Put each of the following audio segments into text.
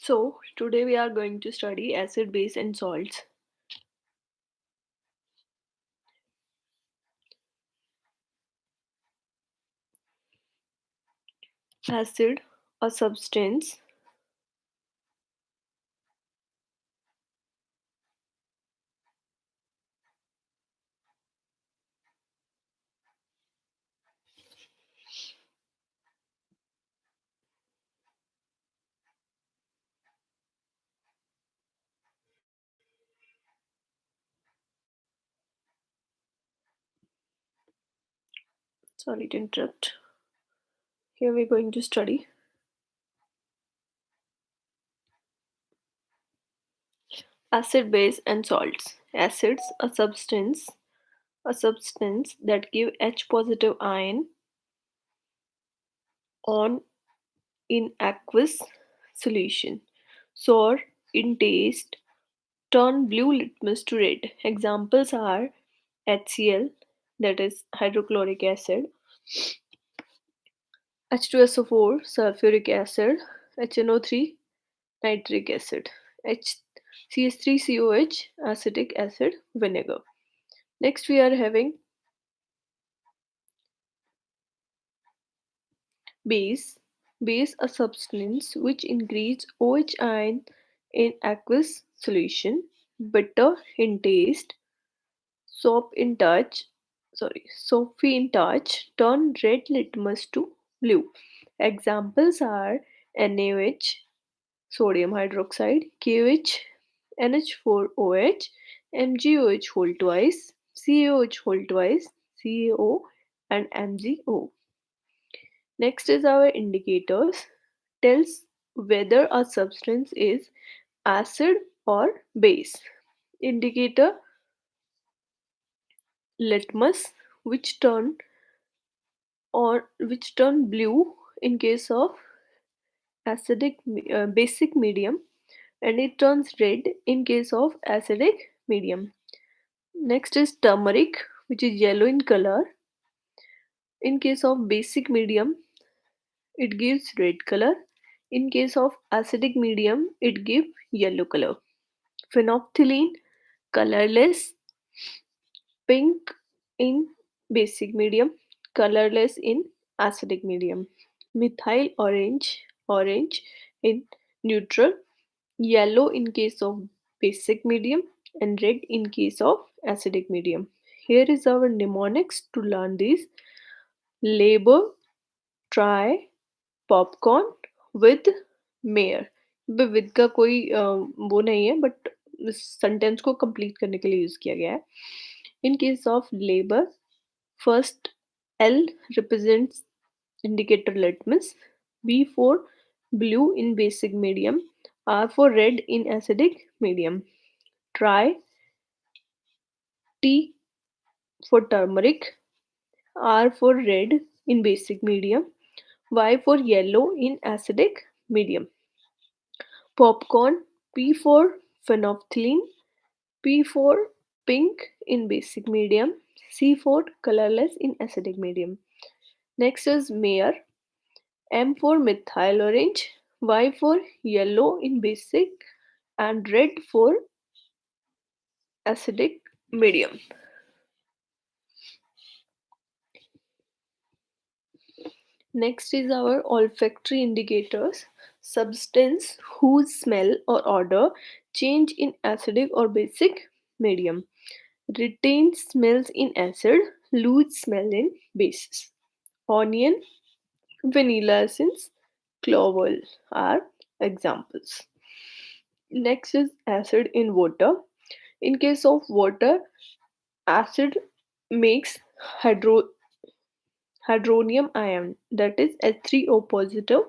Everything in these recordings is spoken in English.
So, today we are going to study acid, base, and salts. Acid, a substance sorry to interrupt. Here we're going to study acid, base, and salts. Acids, a substance that give H positive ion on in aqueous solution. Sour in taste, turn blue litmus to red. Examples are HCl, that is hydrochloric acid, H2SO4 sulfuric acid, HNO3 nitric acid, HCH3COH acetic acid, vinegar. Next we are having base. Base, a substance which increase OH ion in aqueous solution, bitter in taste, soapy in touch, turn red litmus to blue. Examples are NaOH, sodium hydroxide, KOH, NH4OH, MgOH whole twice, CaOH whole twice, CaO, and MgO. Next is our indicators. Tells whether a substance is acid or base. Indicator litmus, which turn blue in case of basic medium, and it turns red in case of acidic medium. Next is turmeric, which is yellow in color. In case of basic medium, it gives red color. In case of acidic medium, it gives yellow color. Phenolphthalein, colorless, pink in basic medium, colorless in acidic medium. Methyl orange in neutral, yellow in case of basic medium, and red in case of acidic medium. Here is our mnemonics to learn these. Labor, try, popcorn with mayor. With का कोई वो नहीं है, but sentence को complete करने के लिए use किया गया है। In case of labour, first L represents indicator litmus, B for blue in basic medium, R for red in acidic medium. Try, T for turmeric, R for red in basic medium, Y for yellow in acidic medium. Popcorn, P for phenolphthalein, P for pink in basic medium, C for colorless in acidic medium. Next is Mayer, M for methyl orange, Y for yellow in basic, and red for acidic medium. Next is our olfactory indicators. Substance whose smell or odor change in acidic or basic medium. Retains smells in acid, lose smell in bases. Onion, vanilla essence, clove are examples. Next is acid in water. In case of water, acid makes hydro hydronium ion, that is H3O positive.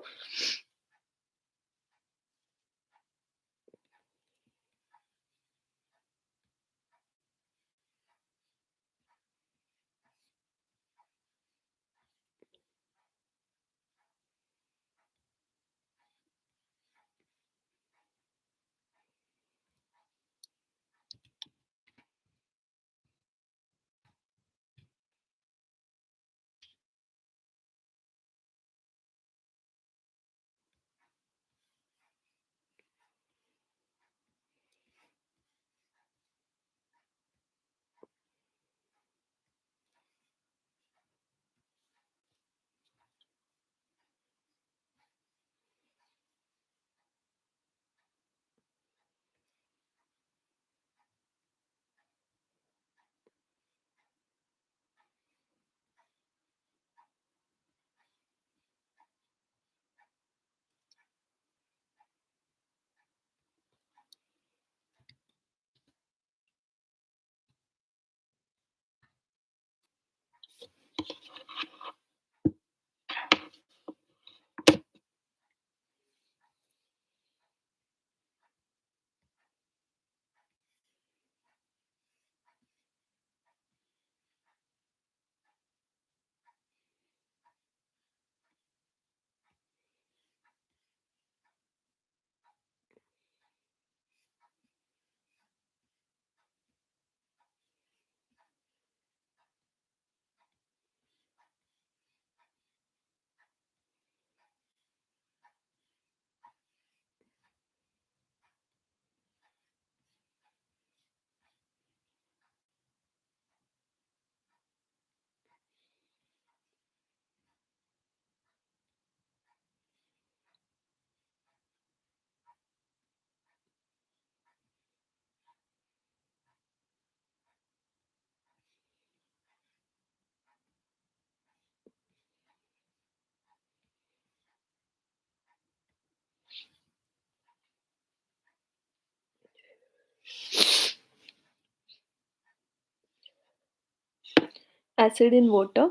acid in water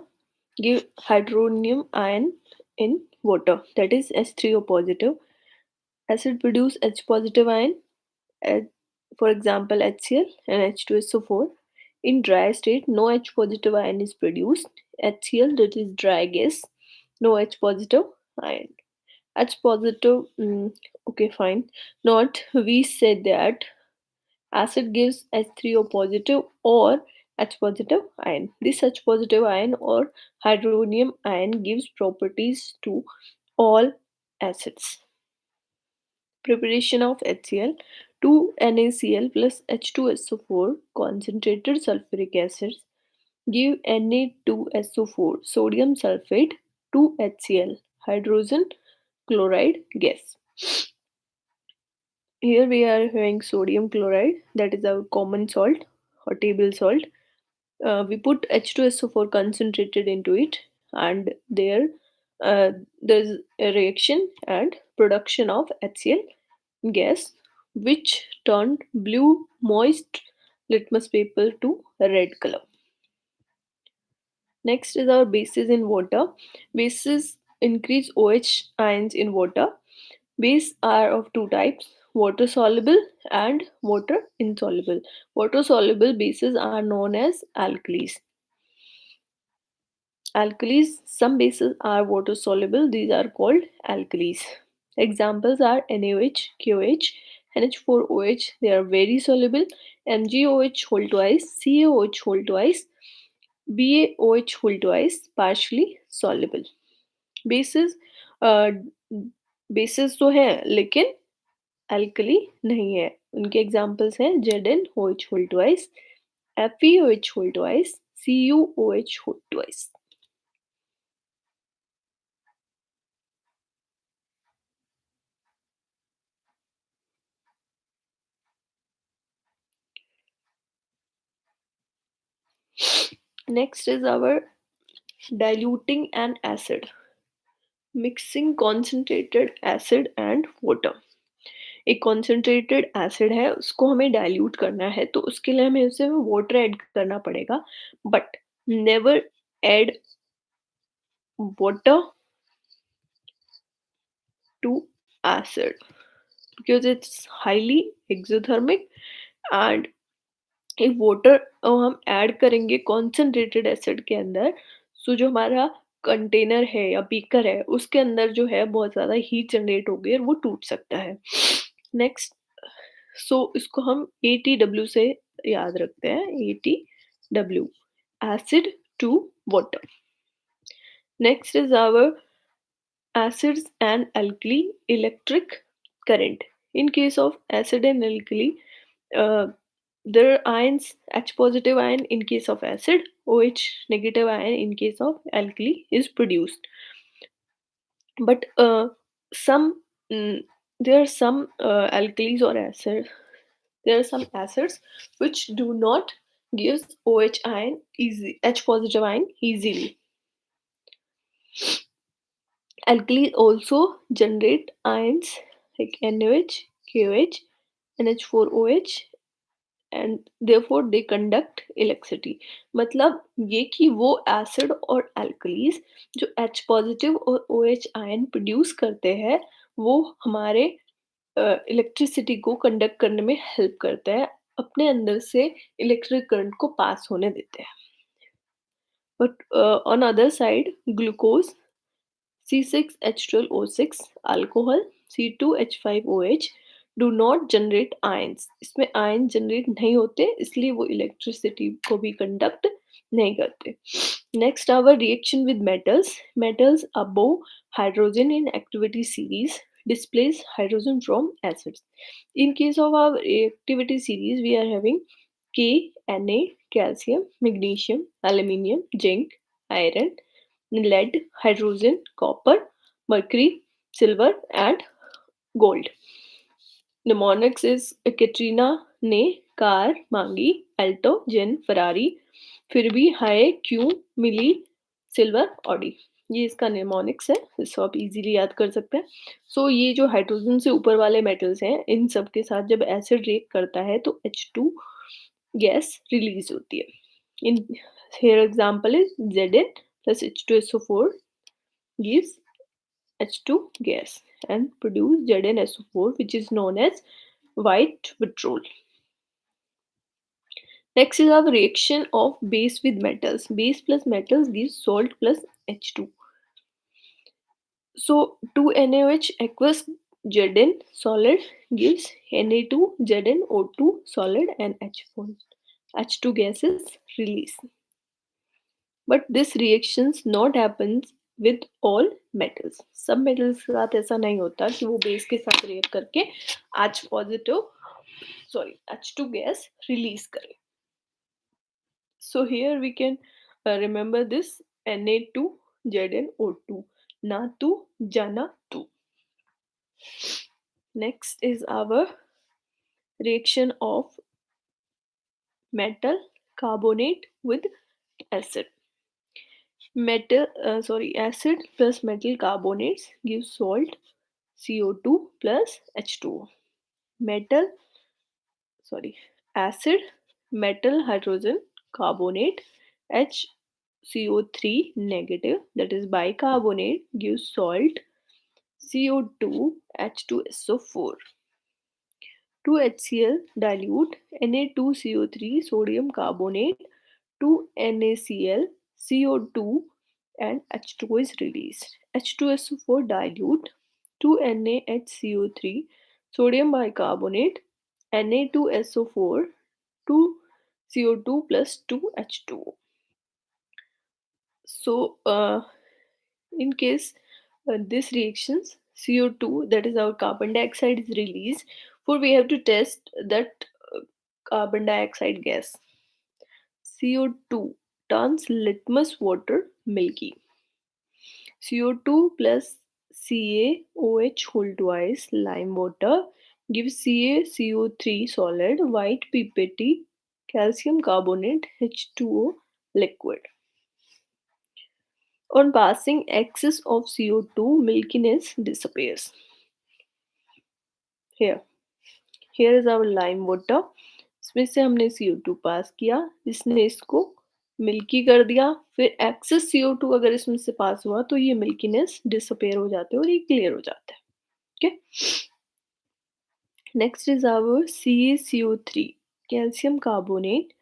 give hydronium ion in water, that is H3O positive. Acid produce H positive ion, H- for example HCl and H2SO4. In dry state, no H positive ion is produced. HCl, that is dry gas, no H positive ion. H positive, okay, fine. Not, we said that acid gives H3O positive or H positive ion. This H positive ion or hydronium ion gives properties to all acids. Preparation of HCl: 2 NaCl plus H2SO4 concentrated sulfuric acid give Na2SO4 sodium sulfate 2HCl hydrogen chloride gas. Here we are having sodium chloride, that is our common salt or table salt. We put H2SO4 concentrated into it, and there's a reaction and production of HCl gas, which turned blue moist litmus paper to red color. Next is our bases in water. Bases increase OH ions in water. Bases are of two types: water soluble and water insoluble. Water soluble bases are known as alkalis. Alkalis, some bases are water soluble, these are called alkalis. Examples are NaOH, KOH, NH4OH, they are very soluble, MgOH whole twice, CaOH whole twice, BaOH whole twice, partially soluble. Bases bases तो है लेकिन alkali नहीं है. उनके examples हैं ZnOH whole twice, FeOH whole twice, CuOH whole twice. Next is our diluting an acid. Mixing concentrated acid and water. एक concentrated acid है, उसको हमें dilute करना है, तो उसके लिए हमें उसमें water add करना पड़ेगा, but never add water to acid because it's highly exothermic. And एक वाटर हम ऐड करेंगे कॉन्सेंट्रेटेड एसिड के अंदर, सो जो हमारा कंटेनर है या बीकर है उसके अंदर जो है बहुत ज़्यादा हीट जनरेट होगी और वो टूट सकता है. नेक्स्ट, सो इसको हम ATW से याद रखते हैं, ATW, acid to water. Next is our acids and alkali electric current. In case of acid and alkali, uh, there are ions: H positive ion in case of acid, OH negative ion in case of alkali is produced. But some there are some alkalis or acid. There are some acids which do not give OH ion easy, H positive ion easily. Alkalis also generate ions like NaOH, KOH, NH4OH, and therefore they conduct electricity. मतलब ये कि वो acid और alkalis जो H positive और OH ion produce करते हैं वो हमारे इलेक्ट्रिसिटी को कंडक्ट करने में हेल्प करते हैं, अपने अंदर से इलेक्ट्रिक करंट को पास होने देते हैं. But on other side glucose C6H12O6 alcohol C2H5OH do not generate ions. इसमें आयन जनरेट नहीं होते, इसलिए वो इलेक्ट्रिसिटी को भी कंडक्ट नहीं करते. Next our reaction with metals. Metals above hydrogen in activity series displace hydrogen from acids. In case of our activity series, we are having K, Na, calcium, magnesium, aluminium, zinc, iron, lead, hydrogen, copper, mercury, silver, and gold. Mnemonics is Katrina ने car मांगी, Alto जेन Ferrari, फिर भी हाय क्यों मिली silver Audi. ये इसका mnemonics है, इसको आप इजीली याद कर सकते हैं. सो ये जो हाइड्रोजन से ऊपर वाले मेटल्स हैं इन सब के साथ जब एसिड रिएक्ट करता है तो H2 गैस रिलीज होती है. In here example is Zn plus H2SO4 gives H2 gas and produce ZnSO4, which is known as white withdrawal. Next is our reaction of base with metals. Base plus metals gives salt plus H2. So 2NaOH aqueous Zn solid gives Na2 ZnO2 solid and H4. H2 gas is released. But this reactions not happens with all metals. सब metals के साथ ऐसा नहीं होता कि वो base के साथ react करके H positive H2 gas release करे. So here we can remember this Na2 ZnO2 Na2 Jana2. Next is our reaction of metal carbonate with acid. Acid plus metal carbonates gives salt CO2 plus H2O. Metal, acid, metal hydrogen carbonate HCO3 negative, that is bicarbonate, gives salt CO2 H2SO4. 2HCl dilute Na2CO3 sodium carbonate 2NaCl CO2 and H2O is released. H2SO4 dilute 2NaHCO3 sodium bicarbonate Na2SO4 2 CO2 plus 2 H2O. So in case this reactions CO2, that is our carbon dioxide, is released, for we have to test that carbon dioxide gas. CO2 turns litmus water milky. CO2 plus CaOH whole twice lime water gives CaCO3 solid, white pipette, calcium carbonate, H2O liquid. On passing excess of CO2, milkiness disappears. Here is our lime water. इसमें से हमने CO2 पास किया, इसने इसको milky कर दिया. फिर access CO2 अगर इसमें से पास हुआ तो ये मिल्कीनेस डिसअपेयर हो जाते हैं और ये क्लियर हो जाता है. Okay. Next is our CaCO3 calcium carbonate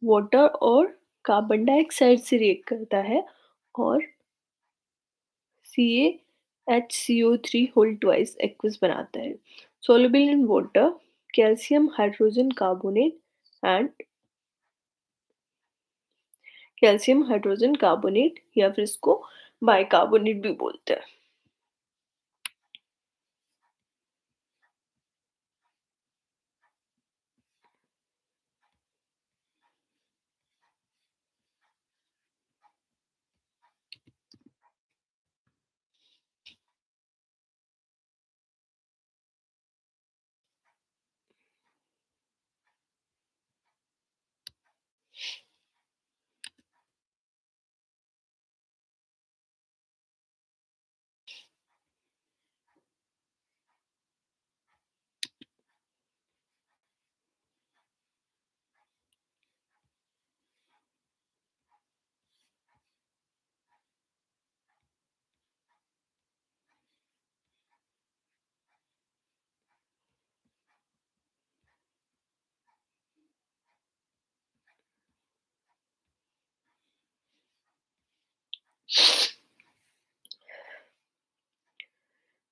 water और कार्बन डाइऑक्साइड से रिएक्ट करता है और CaHCO3 whole twice aqueous बनाता है. Soluble in water, calcium hydrogen carbonate and calcium hydrogen carbonate या फिर इसको बाइकार्बोनेट भी बोलते हैं.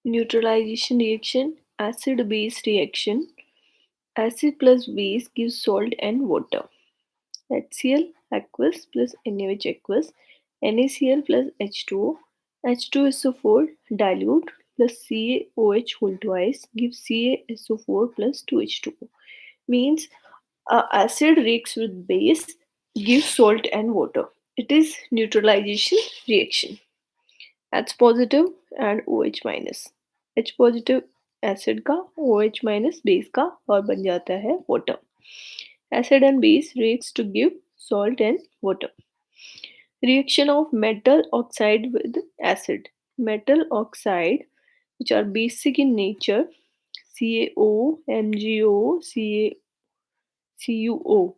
Neutralization reaction, acid base reaction. Acid plus base gives salt and water. HCl aqueous plus NaOH aqueous, NaCl plus H2O, H2SO4 dilute plus CaOH whole twice gives CaSO4 plus 2H2O. Means acid reacts with base, gives salt and water. It is neutralization reaction. H positive and OH minus. H positive acid का, OH minus base का और बन जाता है water. Acid and base reacts to give salt and water. Reaction of metal oxide with acid. Metal oxide, which are basic in nature, CaO, MgO, CuO,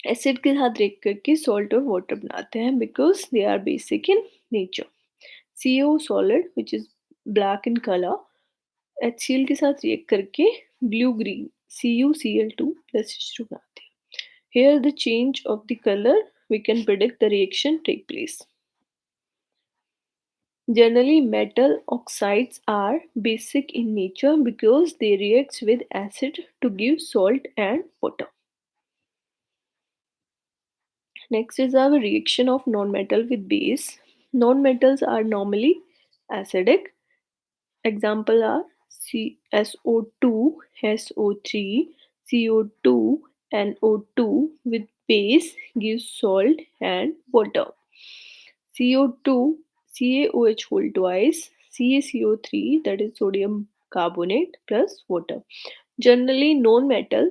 acid के साथ react करके salt और water बनाते हैं because they are basic in nature. CO solid which is black in colour HCl के साथ react करके blue green CuCl2 plus H2 बनाते हैं. Here the change of the color we can predict the reaction take place. Generally, metal oxides are basic in nature because they react with acid to give salt and water. Next is our reaction of non-metal with base. Non-metals are normally acidic. Example are SO2, SO3, CO2, NO2 with base gives salt and water. CO2, CaOH whole twice, CaCO3 that is sodium carbonate plus water. Generally non-metal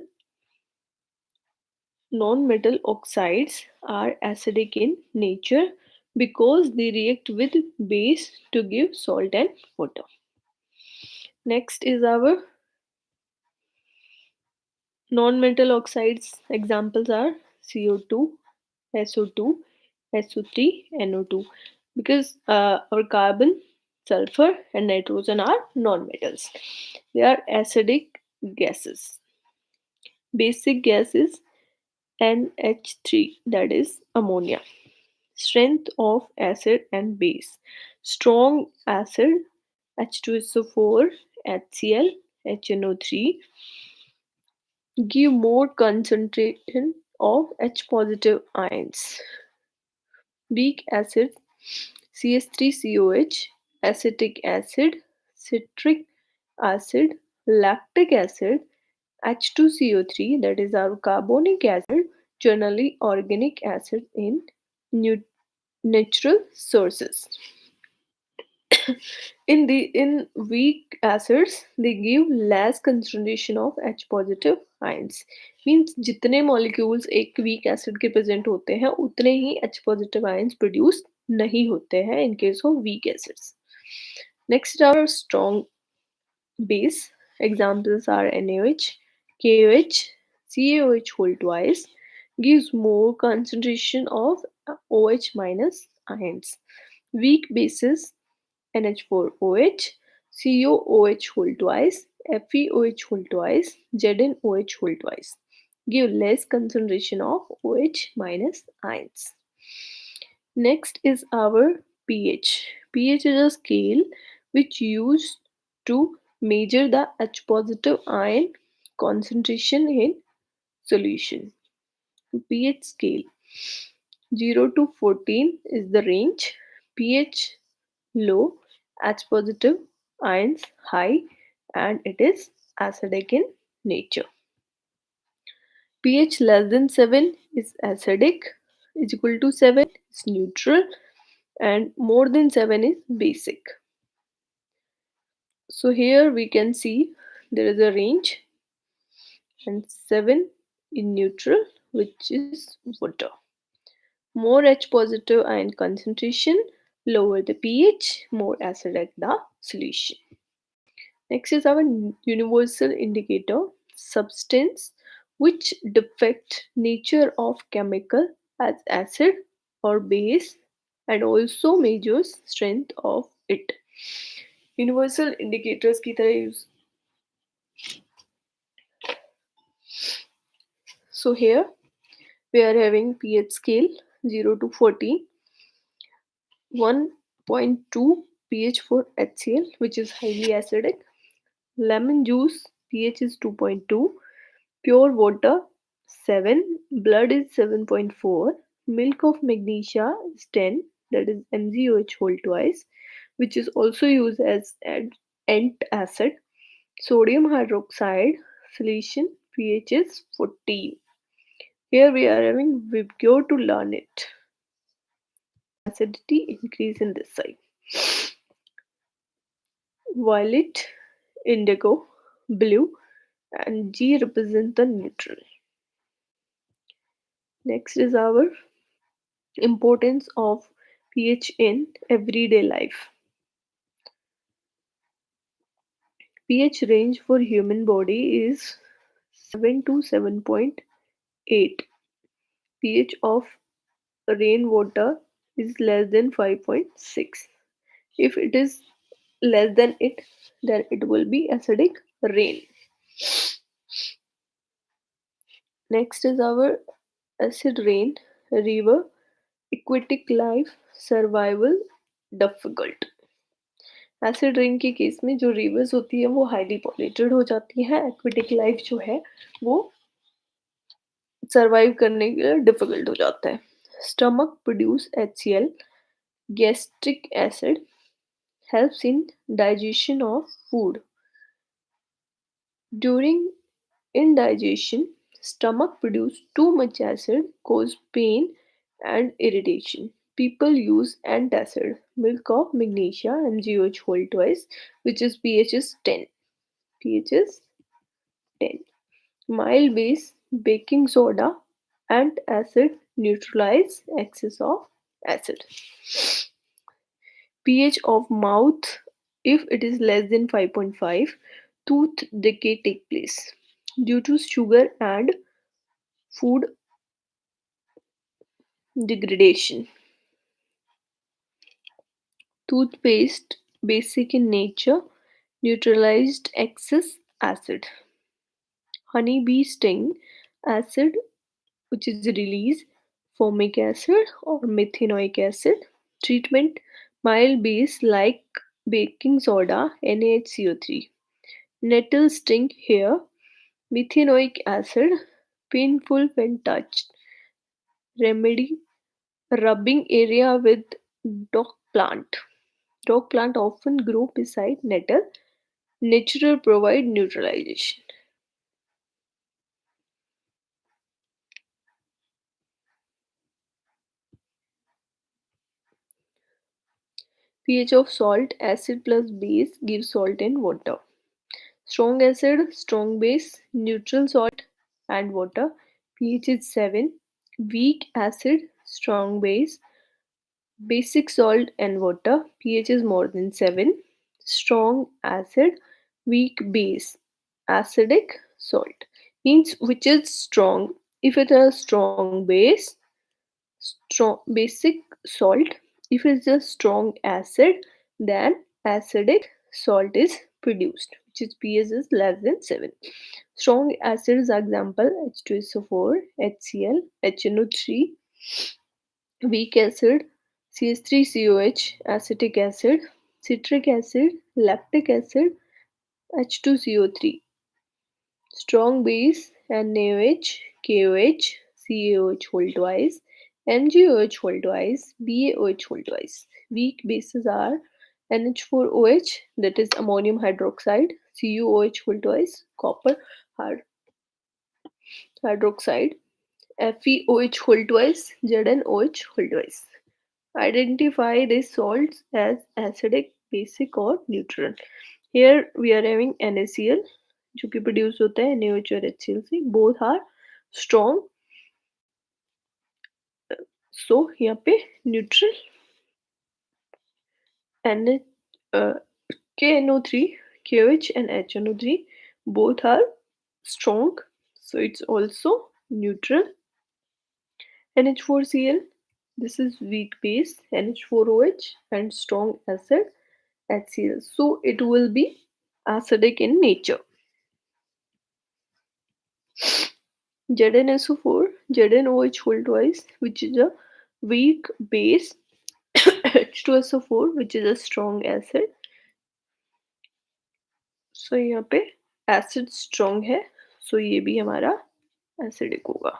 oxides are acidic in nature because they react with base to give salt and water. Next is our non-metal oxides. Examples are CO2, SO2, SO3, NO2. Because our carbon, sulfur, and nitrogen are non-metals. They are acidic gases. Basic gas is NH3, that is ammonia. Strength of acid and base. Strong acid H2SO4, HCl, HNO3 give more concentration of H positive ions. Weak acid CS3COH, acetic acid, citric acid, lactic acid, H2CO3 that is our carbonic acid, generally organic acid in natural sources. In weak acids they give less concentration of H positive ions. Means जितने molecules एक weak acid के present होते हैं उतने ही H positive ions produce नहीं होते हैं in case of weak acids. Next are strong base. Examples are NaOH, KOH, CaOH whole twice gives more concentration of OH minus ions. Weak bases NH4OH, COOH whole twice, FeOH whole twice, ZnOH whole twice give less concentration of OH minus ions. Next is our pH. pH is a scale which used to measure the H positive ion concentration in solution. pH scale 0 to 14 is the range. pH low, H positive ions high, and it is acidic in nature. pH less than 7 is acidic, is equal to 7 is neutral, and more than 7 is basic. So here we can see there is a range, and 7 in neutral, which is water. More H positive ion concentration, lower the pH, more acidic the solution. Next is our universal indicator, substance which defect nature of chemical as acid or base and also measures strength of it. Universal indicators की तरह use. So here we are having pH scale 0 to 14, 1.2 pH for HCl which is highly acidic. Lemon juice pH is 2.2, pure water 7, blood is 7.4, milk of magnesia is 10, that is MgOH whole twice, which is also used as antacid. Sodium hydroxide solution pH is 14. Here we are having Vibgyor to learn it. Acidity increase in this side. Violet, indigo, blue, and G represent the neutral. Next is our importance of pH in everyday life. pH range for human body is 7 to 7.8. pH of rainwater is less than 5.6. If it is less than it, then it will be acidic rain. Next is our acid rain river aquatic life survival difficult. Acid rain के case में जो reverse होती है वो highly polluted हो जाती है, aquatic life जो है वो सरवाइव करने के लिए डिफिकल्ट हो जाता है. Stomach produce HCl gastric acid helps in digestion of food. During indigestion, stomach produce too much acid, cause pain and irritation. People use antacid, milk of magnesia, MgOH whole twice, which is pH is 10. pH is 10. Mild base, baking soda, and acid neutralize excess of acid. pH of mouth, if it is less than 5.5, tooth decay take place due to sugar and food degradation. Toothpaste, basic in nature, neutralized excess acid. Honeybee sting, acid which is released formic acid or methanoic acid. Treatment, mild base like baking soda, NaHCO3. Nettle sting here, methanoic acid, painful when touched. Remedy, rubbing area with dock plant. Dock plant often grow beside nettle. Natural provide neutralization. pH of salt, acid plus base gives salt and water. Strong acid, strong base, neutral salt and water. pH is 7. Weak acid, strong base, basic salt and water. pH is more than 7. Strong acid, weak base, acidic salt. Means which is strong. If it is strong base, strong basic salt. If it's a strong acid, then acidic salt is produced, which is pH is less than 7. Strong acids example H2SO4, HCl, HNO3. Weak acid CH3COH, acetic acid, citric acid, lactic acid, H2CO3. Strong base NaOH, KOH, CaOH whole twice, MgOH whole twice, BaOH whole twice. Weak bases are NH4OH, that is ammonium hydroxide, CuOH whole twice, copper hydroxide, FeOH whole twice, ZnOH whole twice. Identify these salts as acidic, basic or neutral. Here we are having NaCl जो कि produce होता है NaOH और HCl से. Both are strong, सो यहाँ पे neutral. KNO3, KOH and HNO3 both are strong, so it's also neutral. NH4Cl, this is weak base, NH4OH and strong acid HCl, so it will be acidic in nature. ZnSO4, ZnOH whole twice, which is a weak base. H2SO4, which is a strong acid. So यहाँ पे acid strong है, so ये भी हमारा acidic होगा.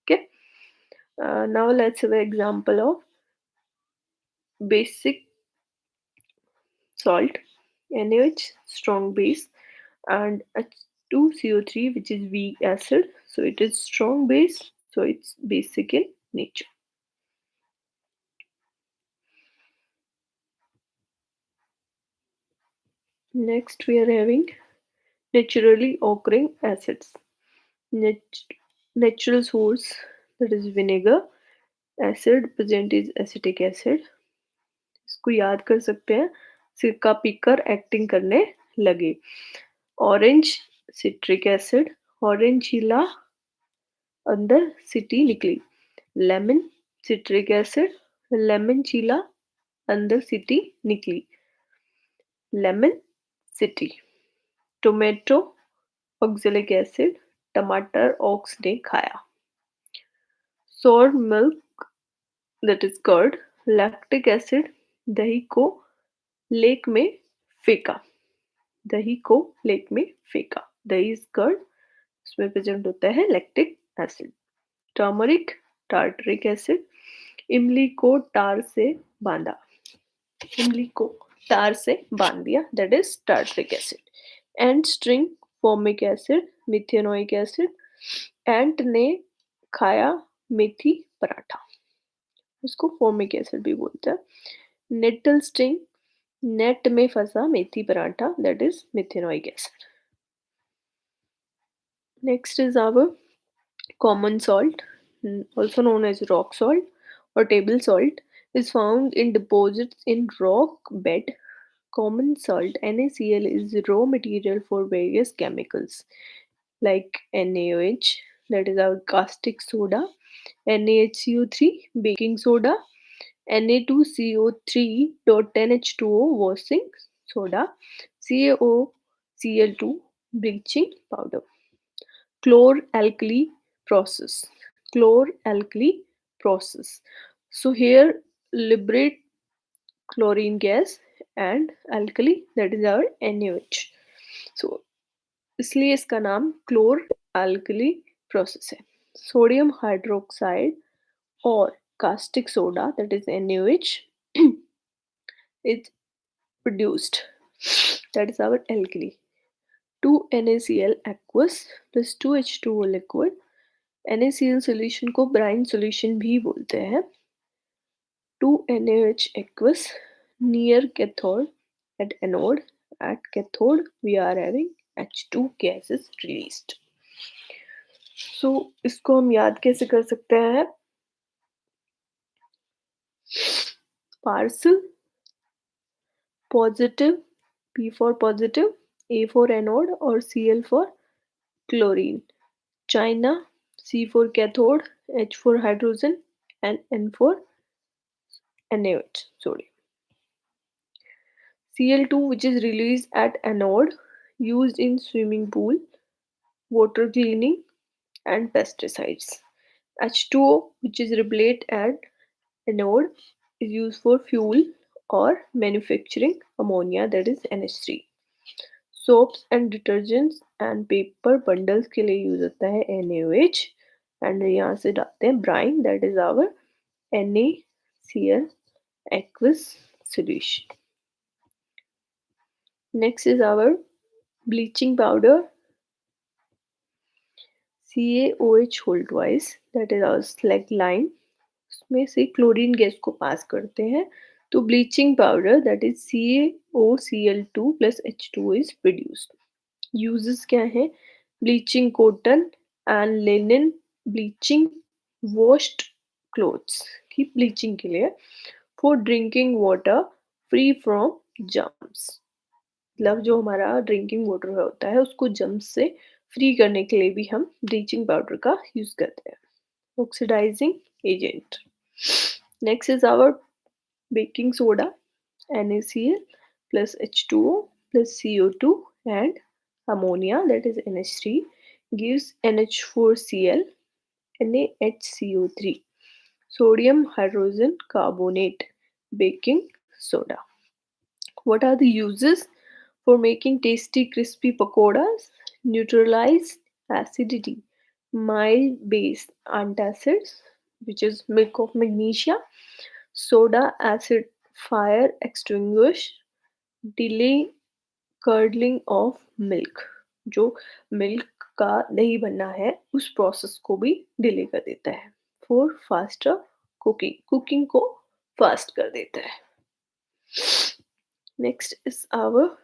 Okay. Now let's have an example of basic salt, NaOH strong base and H2CO3 which is weak acid, so it is strong base, so it's basic in nature. Next we are having naturally occurring acids. Natural source, that is vinegar. Acid present is acetic acid. इसको याद कर सकते हैं, सिरका पीकर acting करने लगे. Orange citric acid, orange छीला अंदर सिटी निकली। लेमन सिट्रिक एसिड, लेमन चीला, अंदर सिटी निकली। लेमन सिटी। टोमेटो ऑक्जेलिक एसिड, टमाटर ऑक्स ने खाया। Sour milk that is curd, lactic acid, दही को लेक में फेंका। दही को लेक में फेंका। दही इज कर्ड, उसमें प्रेजेंट होता है lactic acid. Turmeric tartaric acid, इमली को टार से बांधा। इमली को टार से बांध दिया, that is tartaric acid. And string formic acid, methanoic acid, ant ने खाया मेथी पराठा, उसको फॉर्मिक एसिड भी बोलते हैं। नेटल स्टिंग, नेट में फंसा मेथी paratha, that is methanoic acid. Next is our common salt, also known as rock salt or table salt, is found in deposits in rock bed. Common salt NaCl is raw material for various chemicals like NaOH, that is our caustic soda, NaHCO3 baking soda, Na2CO3.10H2O washing soda, CaOCl2 bleaching powder. Chlor-alkali process. Chlor-alkali process. So here liberate chlorine gas and alkali, that is our NaOH. So इसलिए इसका नाम क्लोर alkali process है. Sodium hydroxide और caustic soda, that is NaOH, is produced. That is our alkali. 2NaCl aqueous plus 2H2O liquid. NaCl solution को brine solution भी बोलते हैं. 2NaOH aqueous near cathode at anode. At cathode we are having H2 gases released. So इसको हम याद कैसे कर सकते हैं? Parcel positive, P for positive, A for anode और Cl for chlorine. China, C for cathode, H for hydrogen and N for NaOH, sodium. Cl2, which is released at anode, used in swimming pool, water cleaning and pesticides. H2O, which is repelled at anode, is used for fuel or manufacturing ammonia, that is NH3. Soaps and detergents and paper bundles के लिए use होता है NaOH and यहाँ से डालते हैं brine, that is our NaCl aqueous solution. Next is our bleaching powder, CaOH whole twice, that is our slag line. उसमें से क्लोरीन गैस को पास करते हैं तो bleaching powder, that is CaOCl2 plus H2 is produced. Uses क्या है? Bleaching cotton and linen, bleaching washed clothes की bleaching के लिए. For drinking water free from germs, मतलब जो हमारा ड्रिंकिंग वाटर होता है उसको जर्म्स से फ्री करने के लिए भी हम ब्लीचिंग पाउडर का यूज करते हैं. Oxidising agent. Next is our baking soda, NaCl plus H2O plus CO2 and ammonia, that is NH3, gives NH4Cl, NaHCO3. Sodium hydrogen carbonate, baking soda. What are the uses for making tasty crispy pakoras? Neutralize acidity, mild base antacids, which is milk of magnesia, soda acid fire extinguish, delay curdling of milk, जो milk का दही बनना है उस process को भी delay कर देता है. फॉर फास्टर कुकिंग, कुकिंग को फास्ट कर देता है. Next is our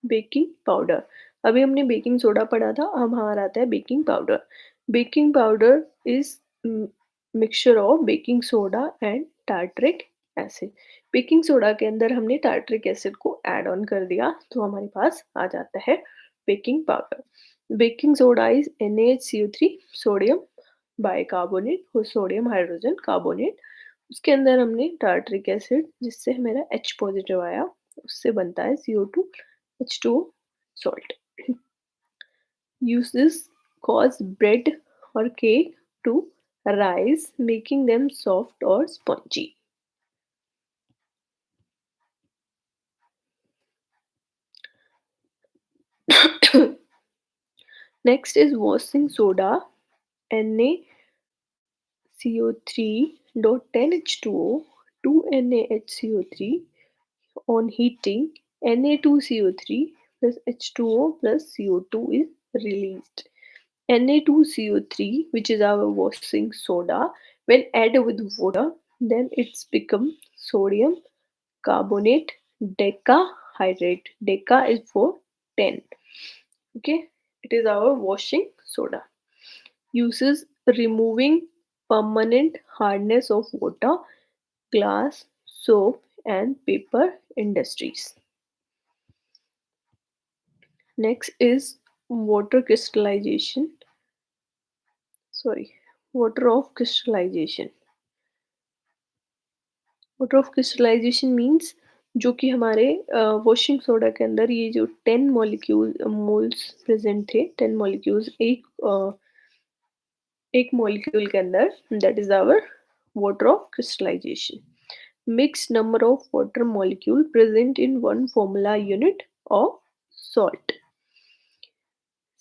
baking powder. अभी हमने बेकिंग सोडा पढ़ा था, अब हमारा आता है baking powder. Baking powder is mixture of baking soda and tartaric acid. Baking soda के अंदर हमने टार्टरिक एसिड को ऐड ऑन कर दिया तो हमारे पास आ जाता है baking powder. Baking soda is NaHCO3 sodium, bicarbonate और सोडियम हाइड्रोजन कार्बोनेट। उसके अंदर हमने टार्टरिक एसिड, जिससे मेरा H पॉजिटिव आया, उससे बनता है CO2 H2O salt. Uses cause bread or cake to rise, making them soft or spongy. Next is washing soda, NaCO3.10H2O, 2NaHCO3 on heating, Na2CO3 plus H2O plus CO2 is released. Na2CO3, which is our washing soda, when added with water, then it's become sodium carbonate decahydrate. Deca is for 10. Okay, it is our washing soda. Uses removing permanent hardness of water, glass, soap, and paper industries. Next is water crystallization. Water of crystallization. Water of crystallisation means जो कि हमारे washing soda के अंदर ये जो 10 moles present थे, 10 molecules एक molecule के अंदर, that is our water of crystallisation. Mixed number of water molecule present in one formula unit of salt.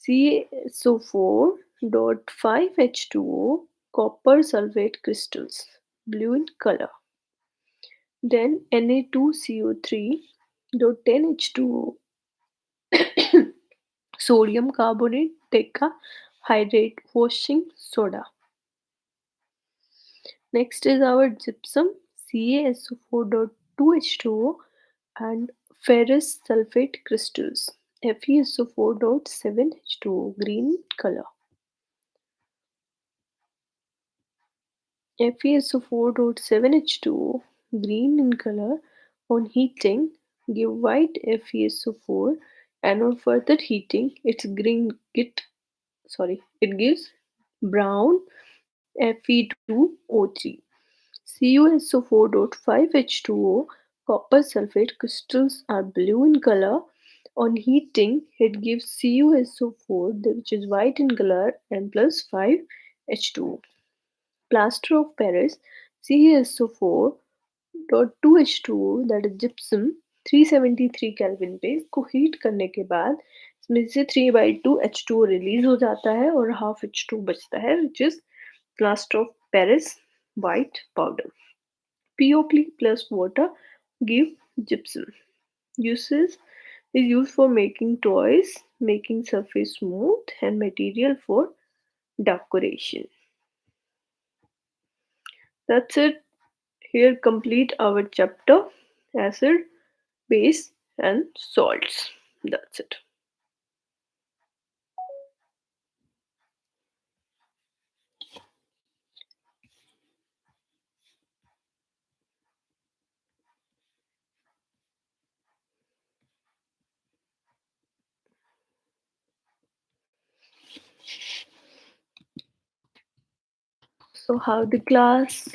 CaSO4.5H2O copper sulfate crystals, blue in color. Then Na2CO3.10H2O sodium carbonate decahydrate washing soda. Next is our gypsum, CaSO4.2H2O and ferrous sulfate crystals, FeSO4.7H2O, green color. FeSO4.7H2O, green in color, on heating give white FeSO4, and on further heating it gives brown Fe2O3. CuSO4.5H2O copper sulfate crystals are blue in color. On heating it gives CuSO4, which is white in color, and plus 5H2O. Plaster of Paris, CaSO4.2H2O, that is gypsum, 373 kelvin पे इसको heat करने के बाद इसमें से 3/2 H2O release हो जाता है और हाफ H2 बचता है, which is plaster of Paris white powder. POP plus water give gypsum. Uses is used for making toys, making surface smooth, and material for decoration. That's it. Here complete our chapter acid, base, and salts. That's it. So how the class?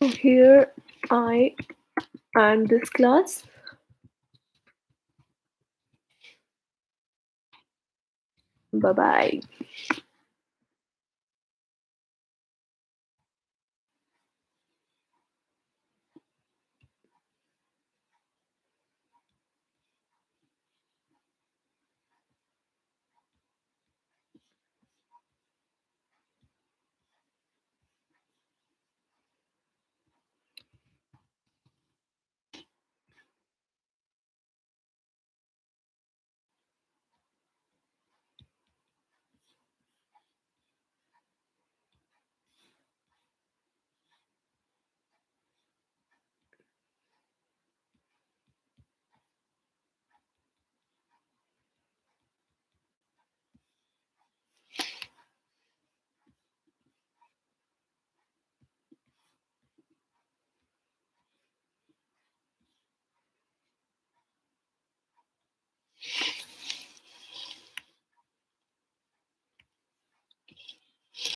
So here I end this class. Bye bye.